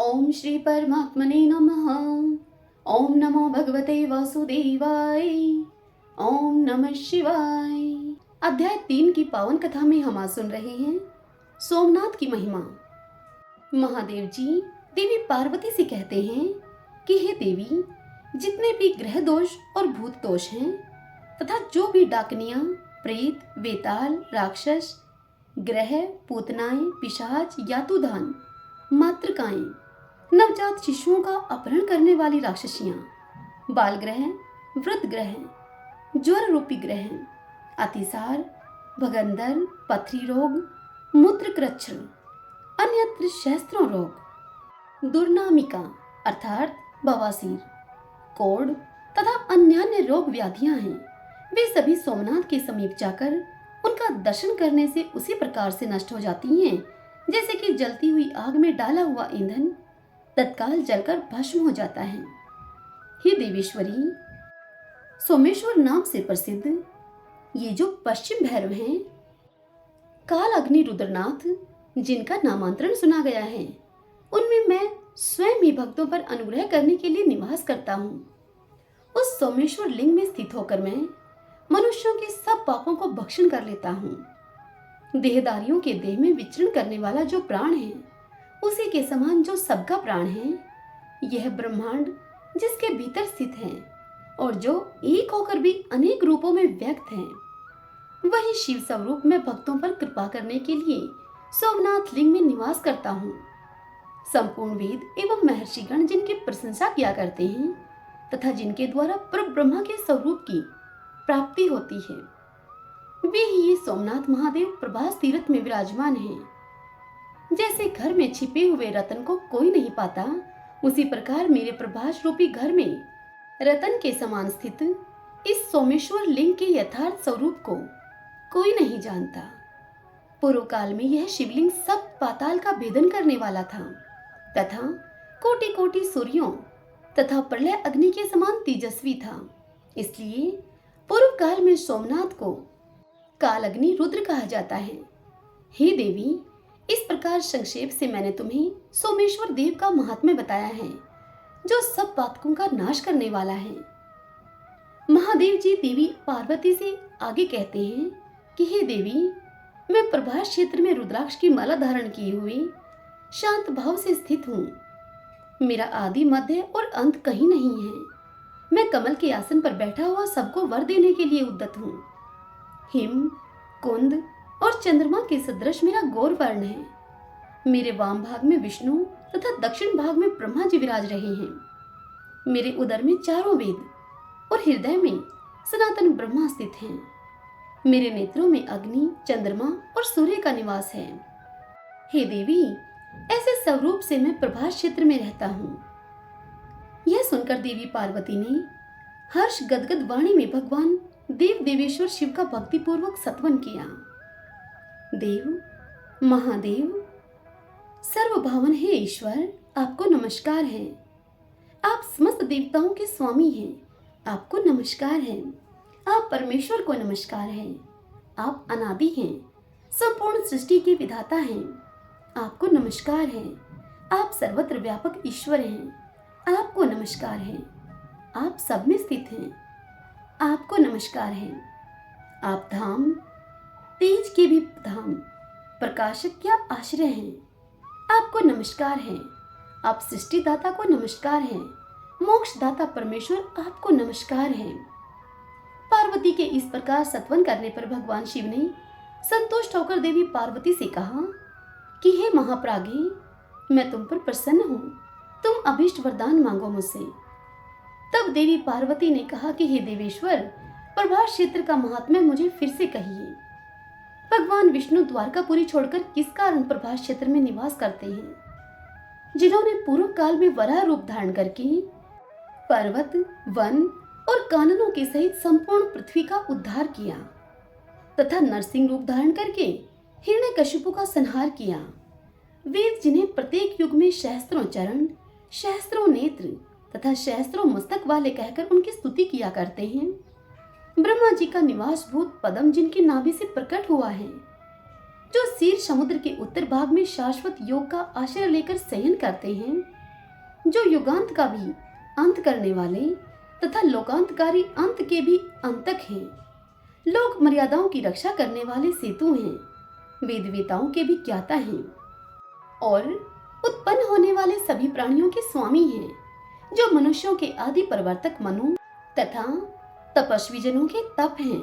ओम श्री परमात्मने नमः। ओम नमो भगवते वासुदेवाय। ओम नमः शिवाय। अध्याय 3 की पावन कथा में हम आज सुन रहे हैं सोमनाथ की महिमा। महादेव जी देवी पार्वती से कहते हैं कि हे देवी, जितने भी ग्रह दोष और भूत दोष हैं तथा जो भी डाकनियां, प्रेत, वेताल, राक्षस, ग्रह, पूतनाएं, पिशाच, यातुधान, मातृकाएं, नवजात शिशुओं का अपहरण करने वाली राक्षसियां, बाल ग्रह, वृद्ध ग्रह, ज्वर रूपी ग्रह, अतिसार, भगंदर, पथरी रोग, मूत्रकृच्छ्र, अन्यत्र सहस्त्रों रोग, दुर्नामिका अर्थात बवासीर, कोढ़ तथा अन्य रोग व्याधियां हैं, वे सभी सोमनाथ के समीप जाकर उनका दर्शन करने से उसी प्रकार से नष्ट हो जाती हैं जैसे कि जलती हुई आग में डाला हुआ ईंधन तत्काल जलकर भस्म हो जाता है। हे देवेश्वरी, सोमेश्वर नाम से प्रसिद्ध ये जो पश्चिम भैरव हैं, काल अग्नि रुद्रनाथ, जिनका नामांतरण सुना गया है, उनमें मैं स्वयं ही भक्तों पर अनुग्रह करने के लिए निवास करता हूँ। उस सोमेश्वर लिंग में स्थित होकर मैं मनुष्यों के सब पापों को भक्षण कर लेता हूँ। देहधारियों के देह में विचरण करने वाला जो प्राण है, उसी के समान जो सबका प्राण है, यह ब्रह्मांड जिसके भीतर स्थित है और जो एक होकर भी अनेक रूपों में व्यक्त है, वही शिव स्वरूप में भक्तों पर कृपा करने के लिए सोमनाथ लिंग में निवास करता हूँ। संपूर्ण वेद एवं महर्षिगण जिनकी प्रशंसा किया करते हैं तथा जिनके द्वारा परम ब्रह्मा के स्वरूप की प्राप्ति होती है, वे ही ये सोमनाथ महादेव प्रभास तीर्थ में विराजमान हैं। जैसे घर में छिपे हुए रतन को कोई नहीं पाता, उसी प्रकार मेरे प्रभास रूपी घर में रतन के समान स्थित इस सोमेश्वर लिंग के यथार्थ स्वरूप को कोई नहीं जानता। पूर्व काल में यह शिवलिंग सब पाताल का भेदन करने वाला था तथा कोटि कोटि सूर्यों तथा प्रलय अग्नि के समान तेजस्वी था। इसलिए पूर्व काल में सोमनाथ को काल अग्नि रुद्र कहा जाता है। हे देवी, इस प्रकार संक्षेप से मैंने तुम्हें सोमेश्वर देव का महात्म्य बताया है, जो सब पातकों का नाश करने वाला है। महादेव जी देवी पार्वती से आगे कहते हैं कि हे देवी, मैं प्रभास क्षेत्र में रुद्राक्ष की माला धारण किए हुए शांत भाव से स्थित हूँ। मेरा आदि, मध्य और अंत कहीं नहीं है। मैं कमल के आसन पर बैठा हुआ सबको वर देने के लिए उद्यत हूँ। हिम, कुंद और चंद्रमा के सदृश मेरा गौर वर्ण है। मेरे वाम भाग में विष्णु तथा दक्षिण भाग में ब्रह्मा जी विराज रहे हैं। मेरे उदर में चारों वेद और हृदय में सनातन ब्रह्मा स्थित हैं। मेरे नेत्रों में अग्नि, चंद्रमा और सूर्य का निवास है। हे देवी, ऐसे स्वरूप से मैं प्रभास क्षेत्र में रहता हूँ। यह सुनकर देवी पार्वती ने हर्ष गदगद वाणी में भगवान देव देवेश्वर शिव का भक्तिपूर्वक स्तवन किया। देव, महादेव, सर्वभावन है ईश्वर, आपको नमस्कार है। आप समस्त देवताओं के स्वामी हैं, आपको नमस्कार है। आप परमेश्वर को नमस्कार है। आप अनादि हैं, संपूर्ण सृष्टि के विधाता हैं, आपको नमस्कार है। आप सर्वत्र व्यापक ईश्वर हैं, आपको नमस्कार है। आप सब में स्थित हैं, आपको नमस्कार है। आप धाम, तेज के भी धाम, प्रकाशक क्या आश्रय हैं, आपको नमस्कार है। आप सृष्टिदाता को नमस्कार है। मोक्षदाता परमेश्वर, आपको नमस्कार है। पार्वती के इस प्रकार स्तवन करने पर भगवान शिव ने संतुष्ट होकर देवी पार्वती से कहा कि हे महाप्राज्ञी, मैं तुम पर प्रसन्न हूँ, तुम अभीष्ट वरदान मांगो मुझसे। तब देवी पार्वती ने कहा कि हे देवेश्वर, प्रभास क्षेत्र का महात्म्य मुझे फिर से कहिए। भगवान विष्णु द्वारकापुरी छोड़कर किस कारण प्रभास क्षेत्र में निवास करते हैं, जिन्होंने पूर्व काल में वराह रूप धारण करके पर्वत, वन और काननों के सहित संपूर्ण पृथ्वी का उद्धार किया तथा नरसिंह रूप धारण करके हिरण्यकशिपु का संहार किया। वेद जिन्हें प्रत्येक युग में सहस्त्रों चरण, सहस्त्रों नेत्र तथा सहस्त्रों मस्तक वाले कहकर उनकी स्तुति किया करते हैं। ब्रह्मा जी का निवास भूत पद्म जिनकी नाभि से प्रकट हुआ है, जो सीर समुद्र के उत्तर भाग में शाश्वत योग का आश्रय लेकर शयन करते हैं, जो युगांत का भी अंत करने वाले तथा लोकांतकारी अंत के भी अंतक हैं। लोक मर्यादाओं की रक्षा करने वाले सेतु हैं, वेद वेताओं के भी ज्ञाता हैं और उत्पन्न होने वाले सभी प्राणियों के स्वामी हैं, जो मनुष्यों के आदि प्रवर्तक मनु तथा तपस्वी जनों के तप हैं,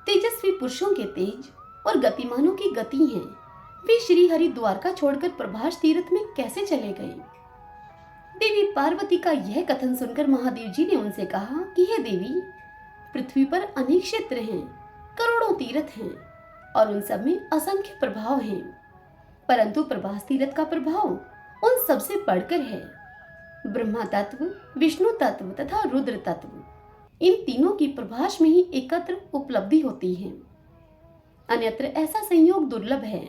तेजस्वी पुरुषों के तेज और गतिमानों की गति हैं। वे श्री हरि द्वारका छोड़कर प्रभास तीर्थ में कैसे चले गए? देवी पार्वती का यह कथन सुनकर महादेव जी ने उनसे कहा कि हे देवी, पृथ्वी पर अनेक क्षेत्र हैं, करोड़ों तीर्थ हैं और उन सब में असंख्य प्रभाव हैं, परंतु प्रभास तीर्थ का प्रभाव उन सबसे बढ़कर है। ब्रह्मा तत्व, विष्णु तत्व तथा रुद्र तत्व, इन तीनों की प्रभास में ही एकत्र उपलब्धि होती है। अन्यत्र ऐसा संयोग दुर्लभ है।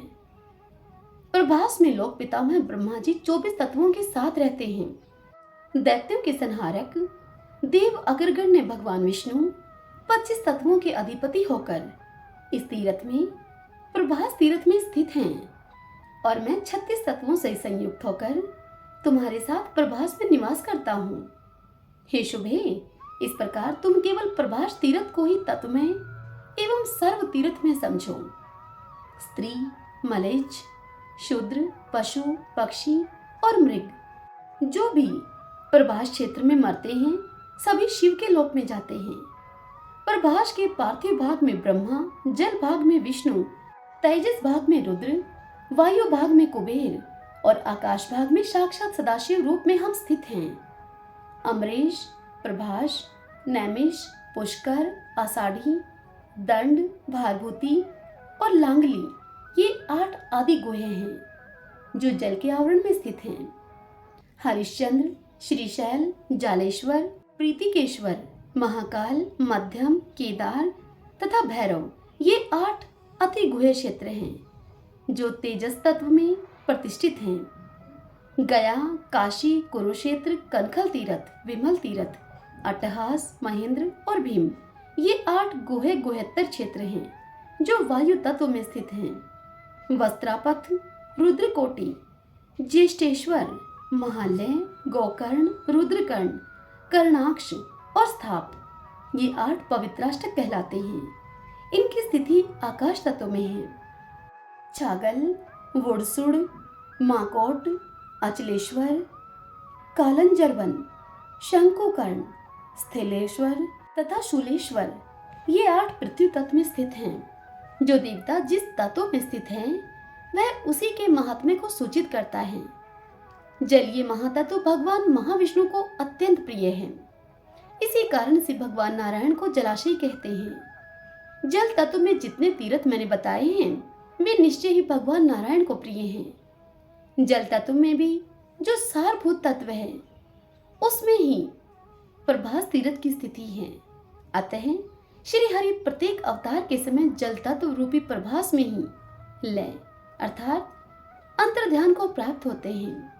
प्रभास में लोक पितामह ब्रह्मा जी 24 तत्वों के साथ रहते हैं। दैत्यों के संहारक देव अग्रगण ने भगवान विष्णु 25 तत्वों के अधिपति होकर इस तीर्थ में, प्रभास तीर्थ में स्थित हैं और मैं 36 तत्वों से संयुक्त होकर तुम्हारे साथ प्रभास में निवास करता हूँ। हे शुभे, इस प्रकार तुम केवल प्रभास तीर्थ को ही तत्व में एवं सर्व तीर्थ में समझो। स्त्री, मलेच्छ, शूद्र, पशु, पक्षी और मृग जो भी प्रभास क्षेत्र में मरते हैं, सभी शिव के लोक में जाते हैं। प्रभास के पार्थिव भाग में ब्रह्मा, जल भाग में विष्णु, तेजस भाग में रुद्र, वायु भाग में कुबेर और आकाश भाग में साक्षात सदाशिव रूप में हम स्थित हैं। अमरेश, प्रभास, नैमिष, पुष्कर, आषाढ़ी, दंड, भारभूति और लांगली, ये 8 आदि गुहे हैं जो जल के आवरण में स्थित हैं। हरिश्चंद्र, श्रीशैल, जालेश्वर, प्रीतिकेश्वर, महाकाल, मध्यम, केदार तथा भैरव, ये 8 अति गुहे क्षेत्र हैं जो तेजस तत्व में प्रतिष्ठित हैं। गया, काशी, कुरुक्षेत्र, कनखल तीर्थ, विमल तीर्थ, अट्टहास, महेंद्र और भीम, ये 8 गुहे गुहेत्तर क्षेत्र हैं जो वायु तत्व में स्थित हैं। वस्त्रापथ, रुद्रकोटि, ज्येष्ठेश्वर, महालय, गोकर्ण, रुद्रकर्ण, कर्णाक्ष और स्थाप, ये 8 पवित्राष्टक कहलाते हैं। इनकी स्थिति आकाश तत्व में है। छागल, वुड़सुड़, माकोट, अचलेश्वर, कालंजरवन, शंकुकर्ण, स्थिलेश्वर तथा शूलेश्वर, ये 8 पृथ्वी तत्व में स्थित हैं। जो देवता जिस तत्व में स्थित है वह उसी के महात्म्य को सूचित करता है। जलीय महातत्व भगवान महाविष्णु को अत्यंत प्रिय है। इसी कारण से भगवान नारायण को जलाशय कहते हैं। जल तत्व में जितने तीर्थ मैंने बताए हैं वे निश्चय ही भगवान नारायण को प्रिय हैं। जल तत्व में भी जो सारभूत तत्व है उसमें ही प्रभास तीर्थ की स्थिति है। अतः श्री हरि प्रत्येक अवतार के समय जल तत्व रूपी प्रभास में ही लय अर्थात अंतर ध्यान को प्राप्त होते हैं।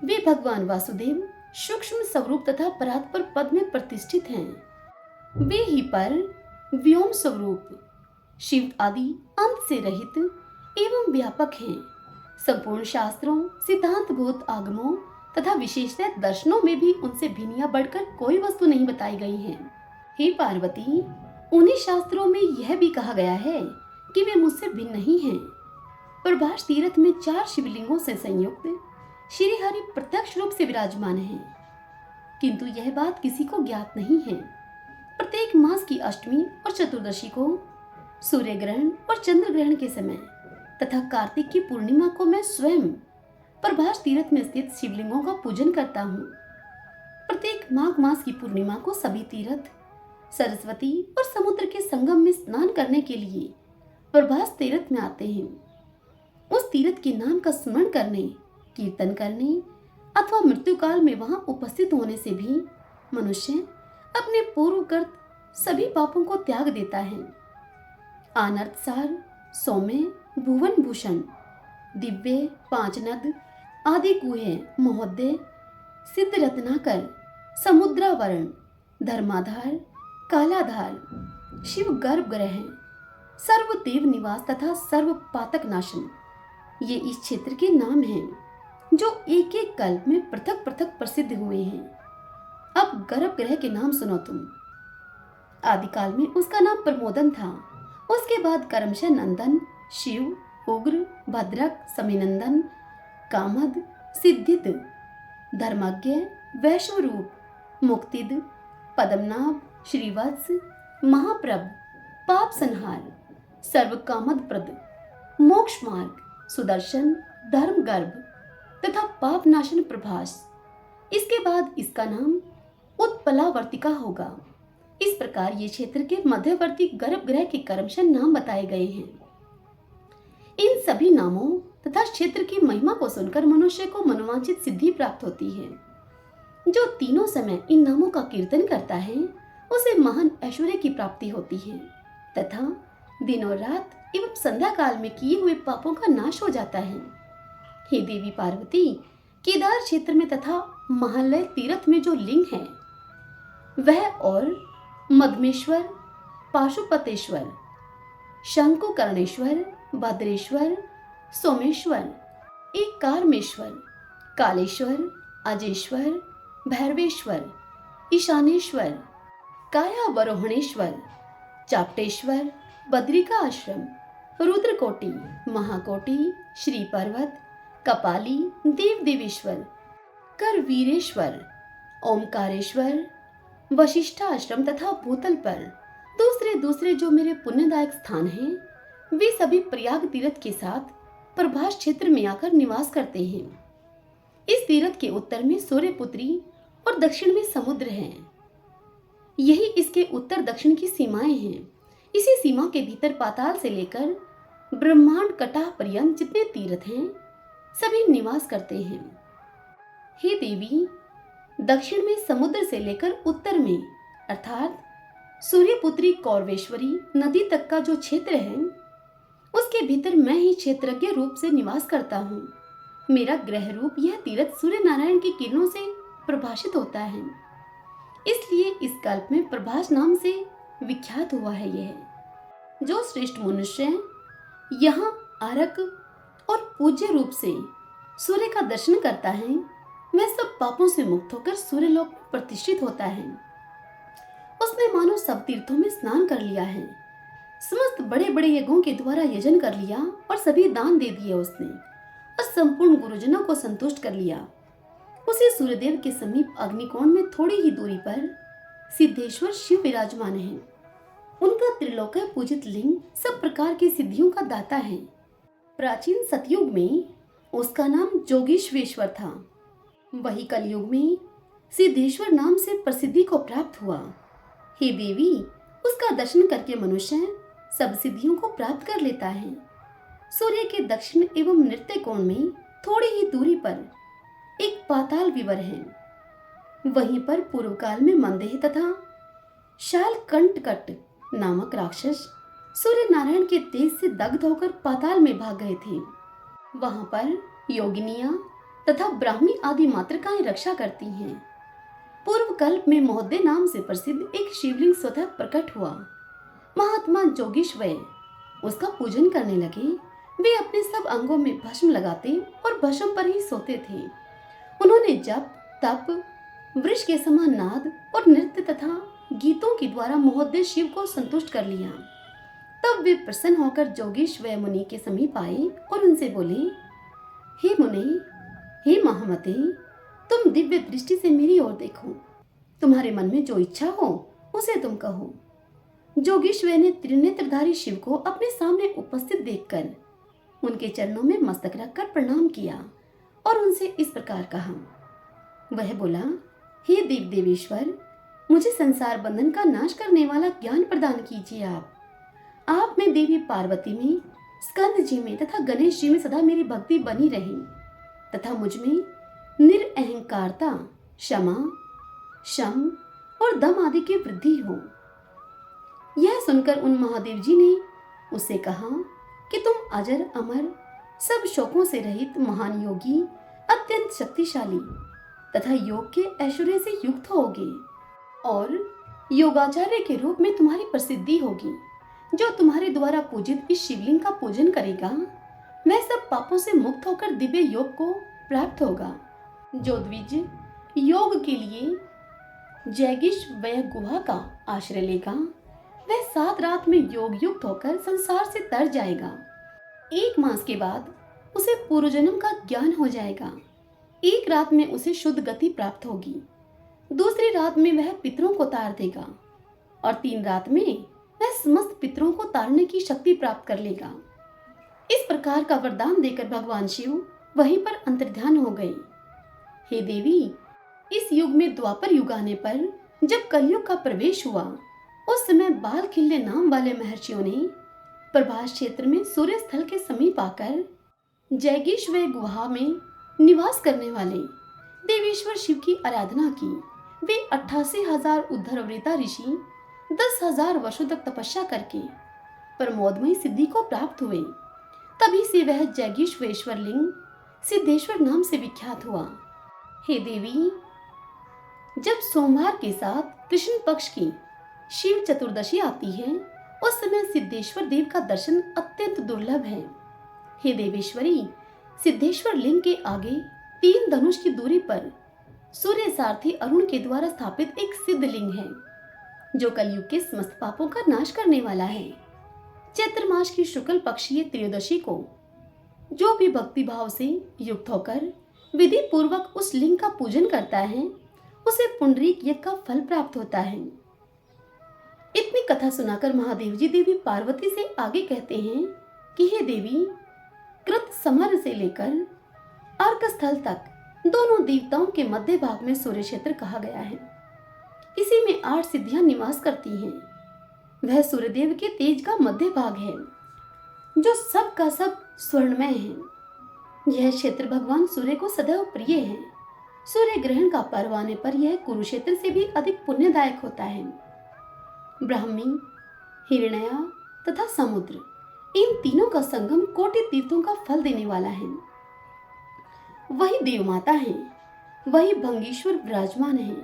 वे भगवान वासुदेव सूक्ष्म स्वरूप तथा परात्पर पद में प्रतिष्ठित हैं। वे ही पर व्योम स्वरूप शिव आदि अंत से रहित एवं व्यापक हैं। संपूर्ण शास्त्रों, सिद्धांत भूत आगमों तथा विशेषतः दर्शनों में भी उनसे भिन्न या बढ़कर कोई वस्तु नहीं बताई गई है। हे पार्वती, उन्हीं शास्त्रों में यह भी कहा गया है कि वे मुझसे भिन्न नहीं हैं। प्रभास तीर्थ में 4 शिवलिंगों से संयुक्त श्री हरि प्रत्यक्ष रूप से विराजमान है, किंतु यह बात किसी को ज्ञात नहीं है। प्रत्येक मास की अष्टमी और चतुर्दशी को, सूर्य ग्रहण और चंद्र ग्रहण के समय तथा कार्तिक की पूर्णिमा को मैं स्वयं प्रभास तीर्थ में स्थित शिवलिंगों का पूजन करता हूँ। प्रत्येक माघ मास की पूर्णिमा को सभी तीर्थ सरस्वती और समुद्र के संगम में स्नान करने के लिए प्रभास तीर्थ में आते हैं। उस तीर्थ के नाम का स्मरण करने, कीर्तन करने अथवा मृत्यु काल में वहां उपस्थित होने से भी मनुष्य अपने पूर्वकृत सभी पापों को त्याग देता है। आनर्तसार, सौम्य, भुवन भूषण, दिव्य, 5 नद आदि कुएं, महोदय, सिद्ध रत्नाकर, समुद्रावरण, धर्माधार, कालाधार, शिव गर्भ ग्रह, सर्वदेव निवास तथा सर्व पातक नाशन, ये इस क्षेत्र के नाम हैं जो एक एक कल्प में पृथक पृथक प्रसिद्ध हुए हैं। अब गर्भगृह के नाम सुनो तुम। आदिकाल में उसका नाम प्रमोदन था। उसके बाद कर्मश नंदन, शिव, उग्र, भद्रक, समीनंदन, कामद, सिद्धिद, धर्मज्ञ, वैश्वरूप, मुक्तिद, पद्मनाभ, श्रीवत्स, महाप्रभ, पाप संहार, सर्व कामद प्रद, मोक्ष मार्ग, सुदर्शन, धर्म गर्भ तथा पाप नाशन प्रभास। इसके बाद इसका नाम उत्पलावर्तिका होगा। इस प्रकार ये क्षेत्र के मध्यवर्ती गर्भगृह के कर्मशन नाम बताए गए हैं। इन सभी नामों तथा क्षेत्र की महिमा को सुनकर मनुष्य को मनोवांछित सिद्धि प्राप्त होती है। जो तीनों समय इन नामों का कीर्तन करता है उसे महान ऐश्वर्य की प्राप्ति होती है तथा दिन और रात एवं संध्या काल में किए हुए पापों का नाश हो जाता है। हे देवी पार्वती, केदार क्षेत्र में तथा महालय तीर्थ में जो लिंग है वह और मदमेश्वर, पाशुपतेश्वर, शंकुकर्णेश्वर, भद्रेश्वर, सोमेश्वर, एकारमेश्वर, कालेश्वर, अजेश्वर, भैरवेश्वर, ईशानेश्वर, कायावरोहणेश्वर, चाप्टेश्वर, बद्रिका आश्रम, रुद्रकोटि, महाकोटि, श्री पर्वत, कपाली, देव देवेश्वर, करवीरेश्वर, ओमकारेश्वर, वशिष्ठ आश्रम तथा भूतल पर दूसरे दूसरे जो मेरे पुण्यदायक स्थान हैं वे सभी प्रयाग तीर्थ के साथ प्रभास क्षेत्र में आकर निवास करते हैं। इस तीर्थ के उत्तर में सूर्यपुत्री और दक्षिण में समुद्र है। यही इसके उत्तर दक्षिण की सीमाएं हैं। इसी सीमा के भीतर पाताल से लेकर ब्रह्मांड कटाह पर्यंत जितने तीर्थ हैं सभी निवास करते हैं। हे देवी, दक्षिण में समुद्र से लेकर उत्तर में अर्थात सूर्यपुत्री कौरवेश्वरी नदी तक का जो क्षेत्र है उसके भीतर मैं ही क्षेत्रज्ञ रूप से निवास करता हूँ। मेरा ग्रह रूप यह तीर्थ सूर्य नारायण की किरणों से प्रभाषित होता है, इसलिए इस कल्प में प्रभास नाम से विख्यात हुआ है। यह जो श्रेष्ठ मनुष्य यहाँ आरक और पूज्य रूप से सूर्य का दर्शन करता है वह सब पापों से मुक्त होकर सूर्यलोक में प्रतिष्ठित होता है। उसने मानो सब तीर्थों में स्नान कर लिया है, समस्त बड़े बड़े यज्ञों के द्वारा यजन कर लिया और सभी दान दे दिए उसने और संपूर्ण गुरुजनों को संतुष्ट कर लिया। उसी सूर्यदेव के समीप अग्निकोण में थोड़ी ही दूरी पर सिद्धेश्वर शिव विराजमान है। उनका त्रिलोक पूजित लिंग सब प्रकार की सिद्धियों का दाता है। प्राचीन सतयुग में उसका नाम जोगेश्वेश्वर था। वही कलयुग में सिद्धेश्वर नाम से प्रसिद्धि को प्राप्त हुआ। हे देवी, उसका दर्शन करके मनुष्य सब सिद्धियों को प्राप्त कर लेता है। सूर्य के दक्षिण एवं नृत्य कोण में थोड़ी ही दूरी पर एक पाताल विवर है। वहीं पर पूर्व काल में मंदेह तथा शालकंटकट नामक राक्षस सूर्य नारायण के तेज से दग्ध होकर पाताल में भाग गए थे। वहां पर योगिनियां तथा ब्राह्मी आदि मातृकाएं रक्षा करती हैं। पूर्व कल्प में महोदय नाम से प्रसिद्ध एक शिवलिंग स्वतः प्रकट हुआ। महात्मा जोगेश्वर उसका पूजन करने लगे। वे अपने सब अंगों में भस्म लगाते और भस्म पर ही सोते थे। उन्होंने जप, तप, वृक्ष के समान नाद और नृत्य तथा गीतों के द्वारा महोदय शिव को संतुष्ट कर लिया। तब वे प्रसन्न होकर जोगेश्वर मुनि के समीप आए और उनसे बोले, हे मुनि, हे महामते, तुम दिव्य दृष्टि से मेरी ओर देखो। तुम्हारे मन में जो इच्छा हो उसे तुम कहो। जोगेश्वर ने त्रिनेत्रधारी शिव को अपने सामने उपस्थित देखकर उनके चरणों में मस्तक रखकर प्रणाम किया और उनसे इस प्रकार कहा। वह बोला, हे देव देवेश्वर, मुझे संसार बंधन का नाश करने वाला ज्ञान प्रदान कीजिए। आप में देवी पार्वती में, स्कंद जी में तथा गणेश जी में सदा मेरी भक्ति बनी रही तथा मुझ में निरअहंकारता, क्षमा, शम और दम आदि की वृद्धि हो। यह सुनकर उन महादेव जी ने उससे कहा कि तुम अजर अमर, सब शोकों से रहित महान योगी, अत्यंत शक्तिशाली तथा योग के ऐश्वर्य से युक्त होगे और योगाचार्य के रूप में तुम्हारी प्रसिद्धि होगी। जो तुम्हारे द्वारा पूजित इस शिवलिंग का पूजन करेगा वह सब पापों से मुक्त होकर दिव्य योग को प्राप्त होगा। जो द्विज योग के लिए जैगिश वह गुहा का आश्रय लेगा, वह 7 रात में योग युक्त होकर संसार से तर जाएगा। 1 मास के बाद उसे पूर्व जन्म का ज्ञान हो जाएगा। 1 रात में उसे शुद्ध गति प्राप्त होगी। दूसरी रात में वह पितरों को तार देगा और 3 रात में वह समस्त पितरों को तारने की शक्ति प्राप्त कर लेगा। इस प्रकार का वरदान देकर भगवान शिव वहीं पर अंतर्ध्यान हो गए। हे देवी, इस युग में द्वापर युग आने पर जब कलयुग का प्रवेश हुआ, उस समय बाल खिल्ले नाम वाले महर्षियों ने प्रभास क्षेत्र में सूर्य स्थल के समीप आकर जैगीश्वर गुहा में निवास करने वाले देवेश्वर शिव की आराधना की। वे 88,000 उद्धरवृता ऋषि 10,000 वर्षों तक तपस्या करके प्रमोदमयी सिद्धि को प्राप्त हुए। तभी से वह जैगीश्वरेश्वर लिंग सिद्धेश्वर नाम से विख्यात हुआ। हे देवी, जब सोमवार के साथ कृष्ण पक्ष की शिव चतुर्दशी आती है, उस समय सिद्धेश्वर देव का दर्शन अत्यंत दुर्लभ है। हे देवेश्वरी, सिद्धेश्वर लिंग के आगे 3 धनुष की दूरी पर सूर्य सारथी अरुण के द्वारा स्थापित एक सिद्ध लिंग है, जो कलयुग के समस्त पापों का नाश करने वाला है। चैत्र मास की शुक्ल पक्षीय त्रयोदशी को जो भी भक्ति भाव से युक्त होकर विधि पूर्वक उस लिंग का पूजन करता है, उसे पुंडरीक यज्ञ का फल प्राप्त होता है। इतनी कथा सुनाकर महादेव जी देवी पार्वती से आगे कहते हैं कि हे देवी, कृत समर से लेकर अर्क स्थल तक दोनों देवताओं के मध्य भाग में सूर्य क्षेत्र कहा गया है। इसी में 8 सिद्धियां निवास करती हैं। वह सूर्यदेव के तेज का मध्य भाग है, जो सब का सब स्वर्णमय है। यह क्षेत्र भगवान सूर्य को सदैव प्रिय है। सूर्य ग्रहण का पर्व आने पर यह कुरुक्षेत्र से भी अधिक पुण्यदायक होता है। ब्राह्मी, हिरण्या तथा समुद्र, इन तीनों का संगम कोटि तीर्थों का फल देने वाला है। वही देव माता है, वही भंगीश्वर विराजमान है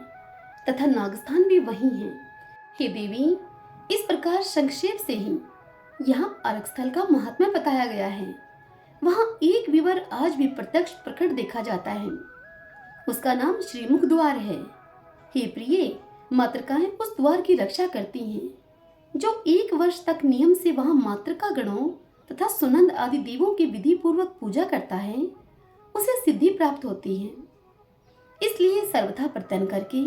तथा नागस्थान भी वही है। हे देवी, इस प्रकार संक्षेप से ही यहाँ अर्क स्थल का महात्म्य बताया गया है। वहाँ एक विवर आज भी प्रत्यक्ष प्रकट देखा जाता है। उसका नाम श्रीमुख द्वार है। हे प्रिय, मातृकाएं उस द्वार की रक्षा करती हैं। जो 1 वर्ष तक नियम से वहाँ मातृका गणों तथा सुनंद आदि देवों की विधि पूर्वक पूजा करता है, उसे सिद्धि प्राप्त होती है। इसलिए सर्वथा प्रत्यन करके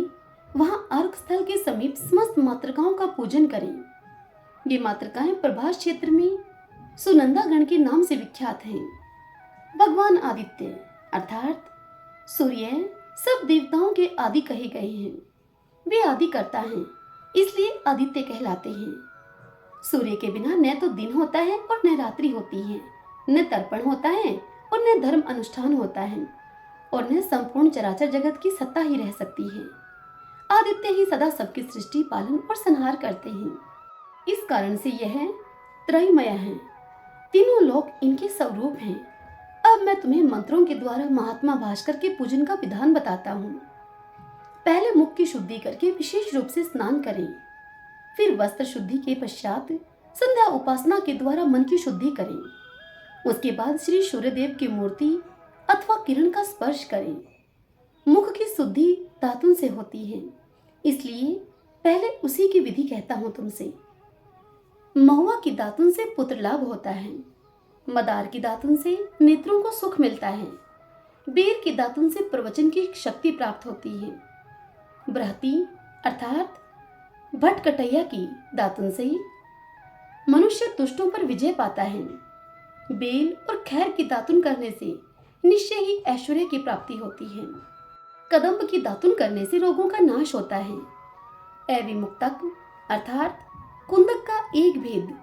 वहाँ अर्क स्थल के समीप समस्त मातृकाओं का पूजन करें। ये मातृकाएं प्रभास क्षेत्र में सुनंदा गण के नाम से विख्यात हैं। भगवान आदित्य अर्थात सूर्य सब देवताओं के आदि कहे गए हैं। वे आदि करता हैं, इसलिए आदित्य कहलाते हैं। सूर्य के बिना न तो दिन होता है और न रात्रि होती है, न तर्पण होता है और न धर्म अनुष्ठान होता है, और न संपूर्ण चराचर जगत की सत्ता ही रह सकती है। आदित्य ही सदा सबकी सृष्टि, पालन और संहार करते हैं। इस कारण से यह त्रयमय है। तीनों लोक इनके स्वरूप हैं। अब मैं तुम्हें मंत्रों के द्वारा महात्मा भास्कर के पूजन का विधान बताता हूँ। पहले मुख की शुद्धि करके विशेष रूप से स्नान करें। फिर वस्त्र शुद्धि के पश्चात संध्या उपासना के द्वारा मन की शुद्धि करें। उसके बाद श्री सूर्यदेव की मूर्ति अथवा किरण का स्पर्श करें। मुख की शुद्धि दातुन से होती है, इसलिए पहले उसी की विधि कहता हूँ तुमसे। महुआ की दातुन से पुत्र लाभ होता है। मदार की दातुन से नेत्रों को सुख मिलता है। बेर की दातुन से प्रवचन की शक्ति प्राप्त होती है। बृहति अर्थात भटकटैया की दातुन से मनुष्य दुष्टों पर विजय पाता है। बेल और खैर की दातुन करने से निश्चय ही ऐश्वर्य की प्राप्ति होती है। कदम्ब की दातुन करने से रोगों का नाश होता है। अविमुक्तक अर्थात कुंदक का एक भेद,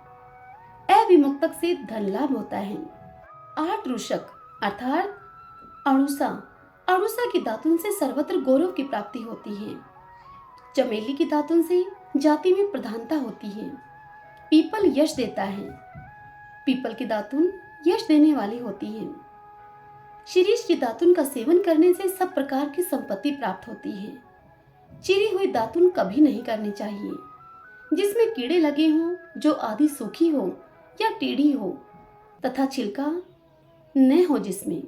अविमुक्तक से धन लाभ होता है। 8 रुषक अर्थात अणुसा, अणुसा की दातुन से सर्वत्र गौरव की प्राप्ति होती है। चमेली की दातुन से जाति में प्रधानता होती है। पीपल यश देता है। पीपल की दातुन यश देने वाली होती है। शिरीष की दातुन का सेवन करने से सब प्रकार की संपत्ति प्राप्त होती है। चिरी हुई दातुन कभी नहीं करनी चाहिए, जिसमें कीड़े लगे हों, जो आदि सूखी हो या टेढ़ी हो, तथा छिलका न हो जिसमें।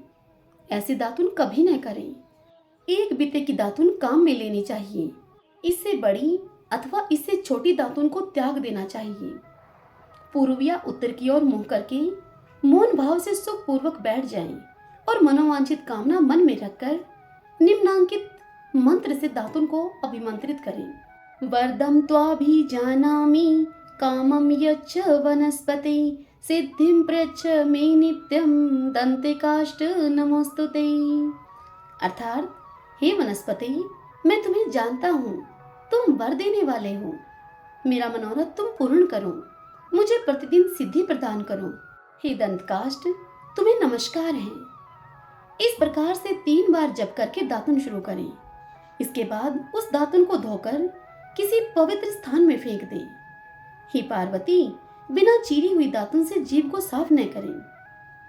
ऐसे दातुन कभी न करें। एक बीते की दातुन काम में लेनी चाहिए। इससे बड़ी अथवा इससे छोटी दातुन को त्याग देना चाहिए। पूर्व या उत्तर की ओर मुंह करके मौन भाव से सुखपूर्वक बैठ जाएं और मनोवांछित कामना मन में रखकर निम्नांकित मंत्र से दातुन को अभिमंत्रित करें। वरदम त्वाभिजानामि कामम यच्च वनस्पते सिद्धिं प्रयच्छ मे नित्यं दंते काष्ठ नमोस्तुते। अर्थात, हे वनस्पति, मैं तुम्हें जानता हूँ, तुम वर देने वाले हो। मेरा मनोरथ तुम पूर्ण करो, मुझे प्रतिदिन सिद्धि प्रदान करो। हे दंतकाष्ठ, तुम्हें नमस्कार है। इस प्रकार से 3 बार जप करके दातुन शुरू करें। इसके बाद उस दातुन को धोकर किसी पवित्र स्थान में फेंक दें। हे पार्वती, बिना चीरी हुई दातुन से जीभ को साफ न करें।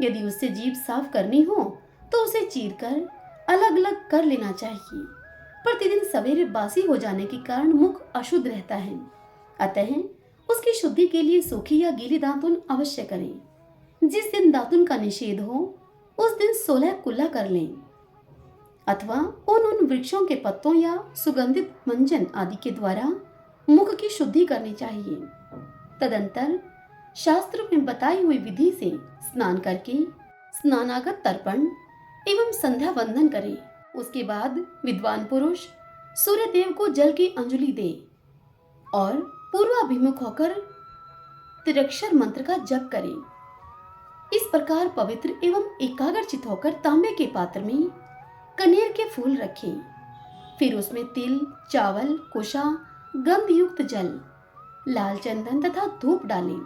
यदि उससे जीभ साफ करनी हो तो उसे चीरकर अलग अलग कर लेना चाहिए। प्रतिदिन सवेरे बासी हो जाने के कारण मुख अशुद्ध रहता है, अतः उसकी शुद्धि के लिए सूखी या गीली दातुन अवश्य करें। जिस दिन दातुन का निषेध हो उस दिन 16 कुल्ला कर लें अथवा उन वृक्षों के पत्तों या सुगंधित मंजन आदि के द्वारा मुख की शुद्धि करनी चाहिए। तदंतर शास्त्र में बताई हुई विधि से स्नान करके स्नानागत तर्पण एवं संध्या वंदन करें। उसके बाद विद्वान पुरुष सूर्य देव को जल की अंजलि दे और पूर्वाभिमुख होकर त्रिअक्षर मंत्र का जप करें। इस प्रकार पवित्र एवं एकाग्रचित होकर तांबे के पात्र में कनेर के फूल रखें। फिर उसमें तिल, चावल, कुशा, गंध युक्त जल, लाल चंदन तथा धूप डालें।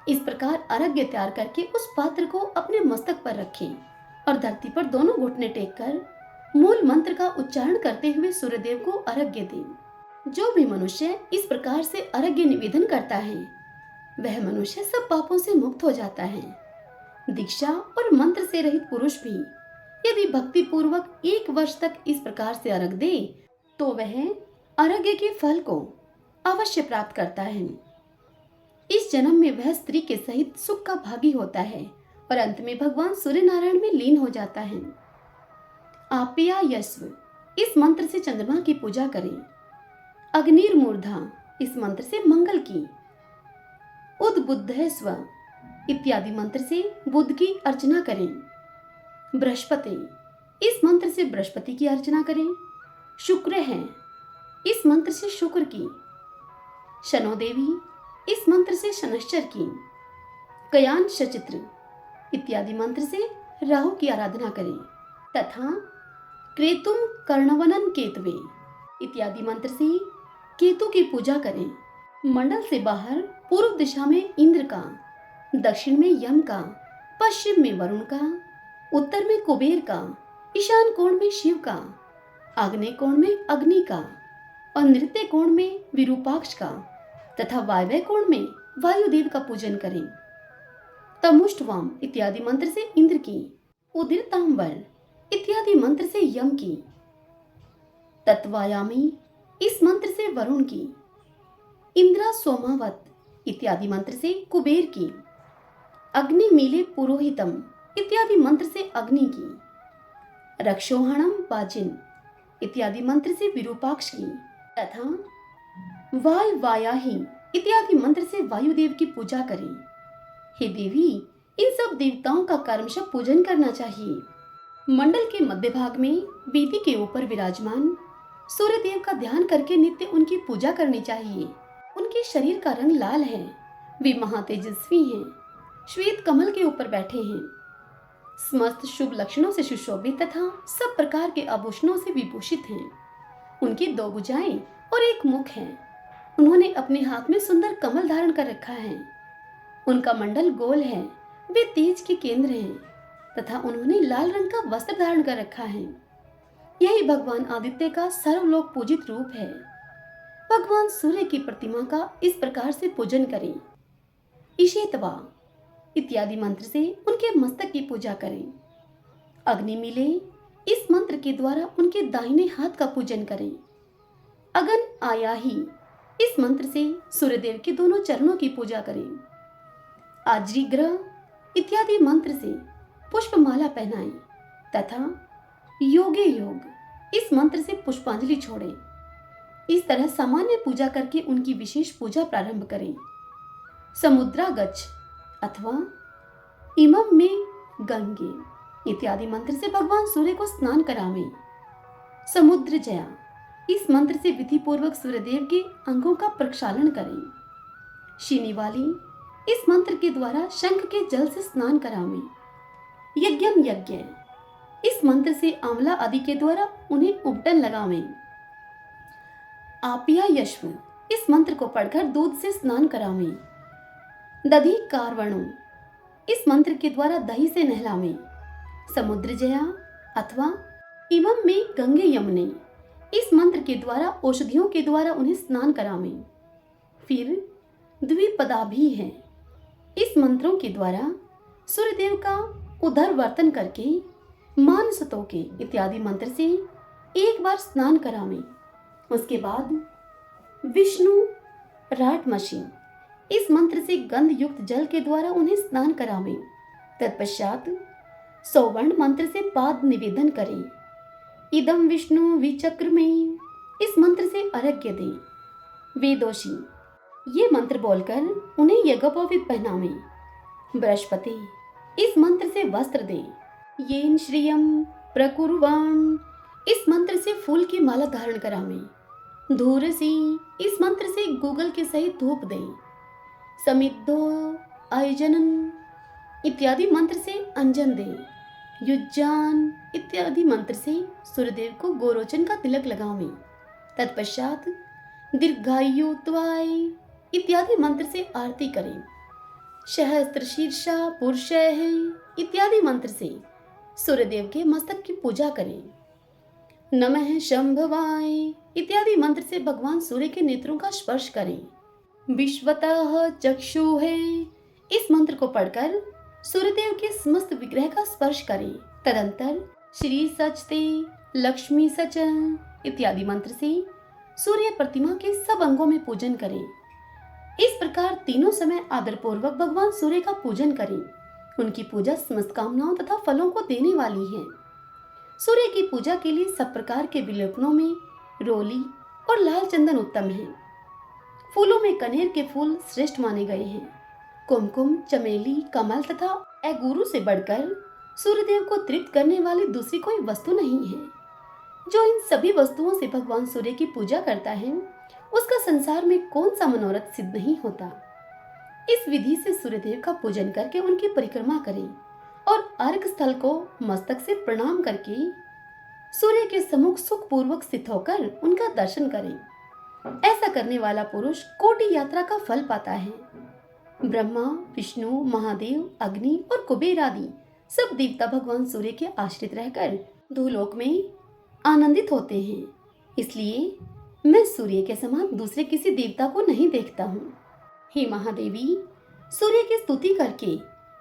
इस प्रकार अर्घ्य तैयार करके उस पात्र को अपने मस्तक पर रखें और धरती पर दोनों घुटने टेक कर मूल मंत्र का उच्चारण करते हुए सूर्यदेव को अर्घ्य दें। जो भी मनुष्य इस प्रकार से अर्घ्य निवेदन करता है वह मनुष्य सब पापों से मुक्त हो जाता है। दीक्षा और मंत्र से रहित पुरुष भी यदि भक्ति पूर्वक 1 वर्ष तक इस प्रकार से अर्घ्य दे तो वह अर्घ्य के फल को अवश्य प्राप्त करता है। इस जन्म में वह स्त्री के सहित सुख का भागी होता है और अंत में भगवान सूर्य नारायण में लीन हो जाता है। आप्या यस्व, इस मंत्र से चंद्रमा की पूजा करें। अग्निर्मूर्धा, इस मंत्र से मंगल की। उद्बुद्ध स्व इत्यादि मंत्र से बुध की अर्चना करें। बृहस्पति, इस मंत्र से बृहस्पति की अर्चना करें। शुक्र है, इस मंत्र से शुक्र की। शनोदेवी, इस मंत्र से शनश्चर की। कयान शचित्र इत्यादि मंत्र से राहु की आराधना करें तथा क्रेतुम कर्णवनन केतवे इत्यादि मंत्र से केतु की पूजा करें। मंडल से बाहर पूर्व दिशा में इंद्र का, दक्षिण में यम का, पश्चिम में वरुण का, उत्तर में कुबेर का, ईशान कोण में शिव का, आग्नेय कोण में अग्नि का और नृत्य कोण में विरूपाक्ष का तथा वायव्य कोण में वायुदेव का पूजन करें। तमुष्टवाम इत्यादि मंत्र से इंद्र की। उदिरतांबर इत्यादि मंत्र से यम की। तत्वायामी, इस मंत्र से वरुण की। इंद्रा सोमावत इत्यादि मंत्र से कुबेर की। अग्नि मीले पुरोहितम इत्यादि मंत्र से अग्नि की। रक्षोहणम वाजिन इत्यादि मंत्र से विरूपाक्ष की तथा वाय वायाही इत्यादि मंत्र से वायुदेव की पूजा करें। हे देवी, इन सब देवताओं का कर्मशः पूजन करना चाहिए। मंडल के मध्य भाग में वेदी के ऊपर विराजमान सूर्य देव का ध्यान करके नित्य उनकी पूजा करनी चाहिए। उनके शरीर का रंग लाल है, वे महातेजस्वी हैं, श्वेत कमल के ऊपर बैठे हैं, समस्त शुभ लक्षणों से सुशोभित तथा सब प्रकार के आभूषणों से विभूषित हैं। उनकी 2 भुजाएं और 1 मुख है। उन्होंने अपने हाथ में सुंदर कमल धारण कर रखा है। उनका मंडल गोल है, वे तेज के केंद्र हैं तथा उन्होंने लाल रंग का वस्त्र धारण कर रखा है। यही भगवान आदित्य का सर्वलोक पूजित रूप है। भगवान सूर्य की प्रतिमा का इस प्रकार से पूजन करें। ईशेतवा इत्यादि मंत्र से उनके मस्तक की पूजा करें। अग्नि मिले, इस मंत्र के द्वारा उनके दाहिने हाथ का पूजन करें। अगन आयाही, इस मंत्र से सूर्यदेव के दोनों चरणों की पूजा करें। आज्री ग्रह इत्यादि मंत्र से पुष्पमाला पहनाएं। तथा योगे योग इस मंत्र से पुष्पांजलि छोड़ें। इस तरह सामान्य पूजा करके उनकी विशेष पूजा प्रारंभ करें। समुद्रागच्छ अथवा इमं में गंगे इत्यादि मंत्र से भगवान सूर्य को स्नान करावें। समुद्र जया इस मंत्र से विधि पूर्वक सूर्यदेव के अंगों का प्रक्षालन करें। शीनिवाली इस मंत्र के द्वारा शंख के जल से स्नान करावें। यज्ञम यज्ञ इस मंत्र से आंवला आदि के द्वारा उन्हें उबटन लगावें। आपिया यश्व इस मंत्र को पढ़कर दूध से स्नान करावें। दधि कार्वणो इस मंत्र के द्वारा दही से नहलावें। समुद्र जया अथवा इमं में गंगे यमुने इस मंत्र के द्वारा औषधियों के द्वारा उन्हें स्नान करावें। फिर द्विपदा भी है इस मंत्रों के द्वारा सूर्यदेव का उदरवर्तन करके मानसतोके इत्यादि मंत्र से एक बार स्नान करावें। उसके बाद विष्णु राटमशी इस मंत्र से गंध युक्त जल के द्वारा उन्हें स्नान करावें। तत्पश्चात सौवर्ण मंत्र से पाद निवेदन करें। इदम विष्णु विचक्र में इस मंत्र से अर्घ्य दें। वेदोषी ये मंत्र बोलकर उन्हें यज्ञोपवीत पहनावें। बृहस्पति इस मंत्र से वस्त्र दें। येन श्रियम प्रकुर्वाण इस मंत्र से फूल की माला धारण करावें। धूरसी इस मंत्र से गूगल के सहित धूप दें। समिद्धो आयजनन इत्यादि मंत्र से अंजन दें। युज्जान इत्यादि मंत्र से सूर्यदेव को गोरोचन का तिलक लगावें। तत्पश्चात दीर्घायु त्वाय इत्यादि मंत्र से आरती करें। सहस्त्र शीर्षा पुरुष है इत्यादि मंत्र से सूर्यदेव के मस्तक की पूजा करें। नमः शंभवाय इत्यादि मंत्र से भगवान सूर्य के नेत्रों का स्पर्श करें। विश्वतः चक्षु है इस मंत्र को पढ़कर सूर्यदेव के समस्त विग्रह का स्पर्श करें। तदंतर श्री सचते लक्ष्मी सच इत्यादि मंत्र से सूर्य प्रतिमा के सब अंगों में पूजन करें। इस प्रकार तीनों समय आदरपूर्वक भगवान सूर्य का पूजन करें। उनकी पूजा समस्त कामनाओं तथा फलों को देने वाली है। सूर्य की पूजा के लिए सब प्रकार के विलेपनों में रोली और लाल चंदन उत्तम है। फूलों में कनेर के फूल श्रेष्ठ माने गए हैं। कुमकुम, चमेली, कमल तथा एगुरु से बढ़कर सूर्यदेव को तृप्त करने वाली दूसरी कोई वस्तु नहीं है। जो इन सभी वस्तुओं से भगवान सूर्य की पूजा करता है उसका संसार में कौन सा मनोरथ सिद्ध नहीं होता। इस विधि से सूर्यदेव का पूजन करके उनकी परिक्रमा करें और अर्घ स्थल को मस्तक से प्रणाम करके सूर्य के सम्मुख सुख पूर्वक स्थित होकर उनका दर्शन करें। ऐसा करने वाला पुरुष कोटि यात्रा का फल पाता है। ब्रह्मा, विष्णु, महादेव, अग्नि और कुबेर आदि सब देवता भगवान सूर्य के आश्रित रहकर भूलोक में आनंदित होते हैं। इसलिए मैं सूर्य के समान दूसरे किसी देवता को नहीं देखता हूँ। हे महादेवी, सूर्य की स्तुति करके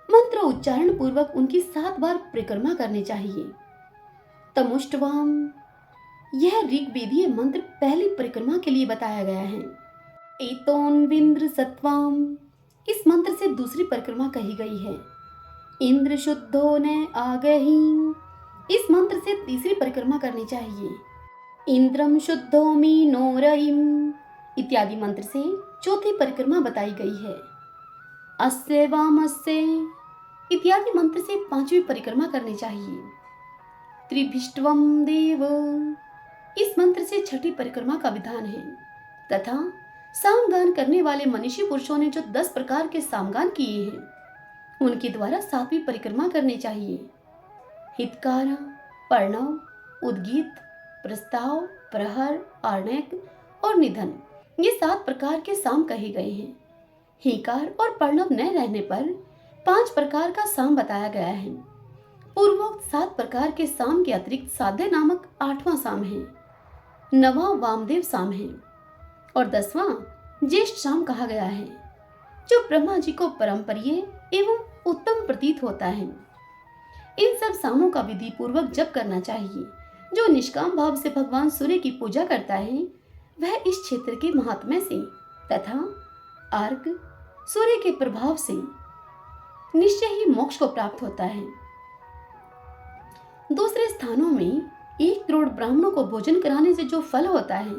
मंत्र उच्चारण पूर्वक उनकी 7 बार परिक्रमा करनी चाहिए। तमुष्टवाम यह ऋग्वेदीय मंत्र पहली परिक्रमा के लिए बताया गया है। एतोन्विंद्र सत्वाम इस मंत्र से दूसरी परिक्रमा कही गई है। इंद्र शुद्धो न आगहि इस मंत्र से तीसरी परिक्रमा करनी चाहिए। इंद्रम शुद्धो मीनोरयिम इत्यादि मंत्र से चौथी परिक्रमा बताई गई है। अस्य वामस्य इत्यादि मंत्र से 5वीं परिक्रमा करनी चाहिए। त्रिभिष्टवम देव इस मंत्र से 6ठी परिक्रमा का विधान है। तथा सामगान करने वाले मनीषी पुरुषों ने जो 10 प्रकार के सामगान किए हैं उनके द्वारा 7वीं परिक्रमा करनी चाहिए। हितकारा, पर्णव, उद्गीत, प्रस्ताव, प्रहर, आर्णक और निधन ये 7 प्रकार के साम कहे गए हैं। हिकार और पर्णव न रहने पर 5 प्रकार का साम बताया गया है। पूर्वोक्त 7 प्रकार के साम के अतिरिक्त साध्य नामक 8वां साम है। 9वां वामदेव साम है और 10वां ज्येष्ठ साम कहा गया है, जो ब्रह्मा जी को परम प्रिय एवं उत्तम प्रतीत होता है। इन सब सामों का विधि पूर्वक जप करना चाहिए। जो निष्काम भाव से भगवान सूर्य की पूजा करता है वह इस क्षेत्र के महात्म्य से तथा अर्घ सूर्य के प्रभाव से निश्चय ही मोक्ष को प्राप्त होता है। दूसरे स्थानों में 1 करोड़ ब्राह्मणों को भोजन कराने से जो फल होता है,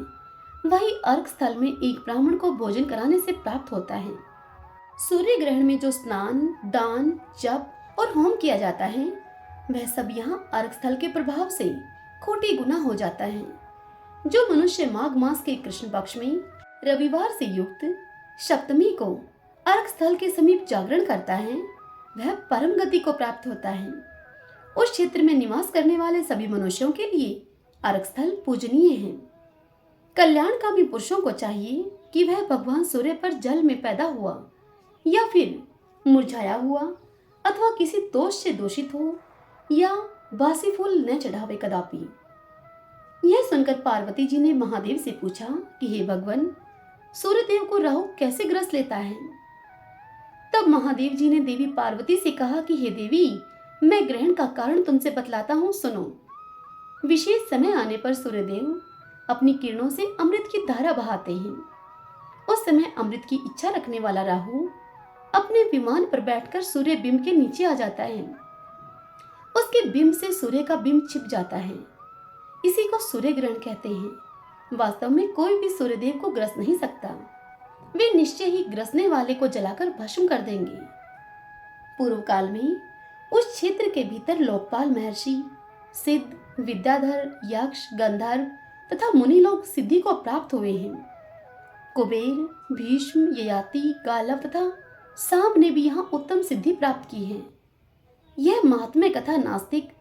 वही अर्घ स्थल में एक ब्राह्मण को भोजन कराने से प्राप्त होता है। सूर्य ग्रहण में जो स्नान, दान, जप और होम किया जाता है, वह सब यहाँ अर्घ स्थल के प्रभाव से कोटि गुना हो जाता है। जो मनुष्य माघ मास के कृष्ण पक्ष में रविवार से युक्त सप्तमी को अर्घ स्थल के समीप जागरण करता है, वह परम गति को प्राप्त होता है। उस क्षेत्र में निवास करने वाले सभी मनुष्यों के लिए अर्घ स्थल पूजनीय है। कल्याणकामी पुरुषों को चाहिए कि वह भगवान सूर्य पर जल में पैदा हुआ या फिर मुरझाया हुआ अथवा किसी दोष से दूषित हो या बासी फूल न चढ़ावे कदापि। यह सुनकर पार्वती जी ने महादेव से पूछा कि हे भगवान, सूर्यदेव को राहु कैसे ग्रस लेता है? तब महादेव जी ने देवी पार्वती से कहा कि हे देवी, मैं ग्रहण का कारण तुमसे बतलाता हूँ, सुनो। विशेष समय आने पर सूर्यदेव अपनी किरणों से अमृत की धारा बहाते हैं। उस समय अमृत की इच्छा रखने वाला राहु अपने विमान पर बैठकर सूर्य बिंब के नीचे आ जाता है। उसके बिंब से सूर्य का बिंब छिप जाता है। इसी को सूर्य ग्रहण कहते हैं। वास्तव में कोई भी सूर्यदेव को ग्रस नहीं सकता। वे निश्चय ही ग्रसने वाले को जलाकर भस्म कर देंगे। पूर्व काल में उस क्षेत्र के भीतर लोकपाल महर्षि, सिद्ध, विद्याधर, यक्ष, गंधर्व तथा मुनि लोग सिद्धि को प्राप्त हुए हैं। कुबेर, भीष्म, ययाति, गालव तथा सांब ने भी यहाँ उत्तम सिद्धि प्राप्त की है। यह महात्म्य कथा नास्तिक,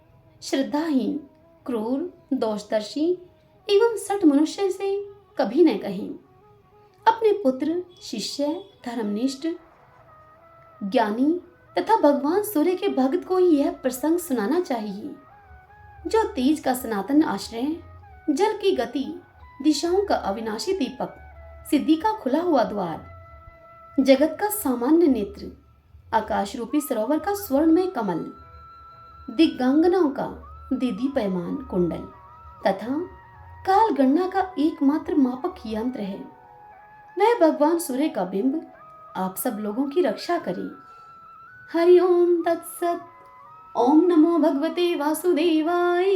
श्रद्धाहीन, क्रूर, दोषदर्शी एवं सठ मनुष्य से कभी न कहें। अपने पुत्र, शिष्य, धर्मनिष्ठ, ज्ञानी तथा भगवान सूर्य के भक्त को ही यह प्रसंग सुनाना चाहिए। जो तेज का सनातन आश्रय, जल की गति, दिशाओं का अविनाशी दीपक, सिद्धि का खुला हुआ द्वार, जगत का सामान्य नेत्र, आकाश रूपी सरोवर का स्वर्णमय कमल, दिग्गांगनाओं का दीदीप्यमान कुंडल तथा काल गणना का एकमात्र मापक यंत्र है। वह भगवान सूर्य का बिंब आप सब लोगों की रक्षा करे। हरि ओम तत्सत। ओम नमो भगवते वासुदेवाय।